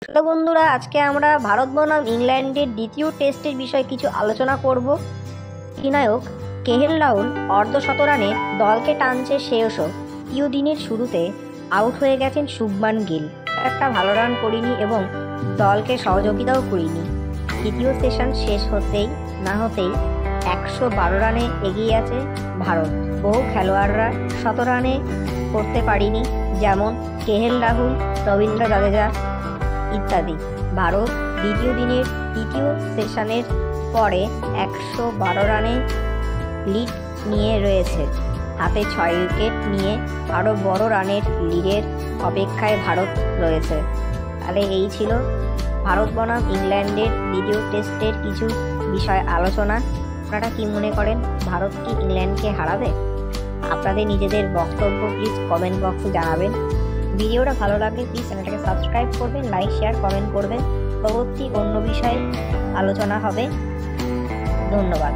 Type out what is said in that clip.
Hello বন্ধুরা, আজকে আমরা ভারত বনাম ইংল্যান্ডের দ্বিতীয় টেস্টের বিষয়ে কিছু আলোচনা করব। অধিনায়ক কেএল রাহুল অর্ধশতরানে দলকে টানছে শ্রেয়সও। তৃতীয় দিনের শুরুতে আউট হয়ে গেছেন শুভমান গিল। একটা ভালো রান করিনি এবং দলকে সহযোগিতাও করিনি। তৃতীয় সেশন শেষ হতেই না হতেই 112 রানে এগিয়ে আছে ভারত। বহু খেলোয়াড়রা শতরানে করতে পারিনি, যেমন কেএল রাহুল, রবীন্দ্র জাদেজা ইত্যাদি। ভারত দ্বিতীয় দিনের তৃতীয় সেশনের পরে 112 রানে লিড নিয়ে রয়েছে। হাতে 6 উইকেট নিয়ে আরও বড় রানের লিডের অপেক্ষায় ভারত রয়েছে। তাহলে এই ছিল ভারত বনাম ইংল্যান্ডের দ্বিতীয় টেস্টের কিছু বিষয় আলোচনা। আপনারা কি মনে করেন, ভারত কি ইংল্যান্ডকে হারাবে? আপনাদের নিজেদের বক্তব্য প্লিজ কমেন্ট বক্সে জানাবেন। ভিডিওটা ভালো লাগলে প্লিজ চ্যানেলটাকে সাবস্ক্রাইব করবেন, লাইক শেয়ার কমেন্ট করবেন। পরবর্তী অন্য বিষয়ে আলোচনা হবে। ধন্যবাদ।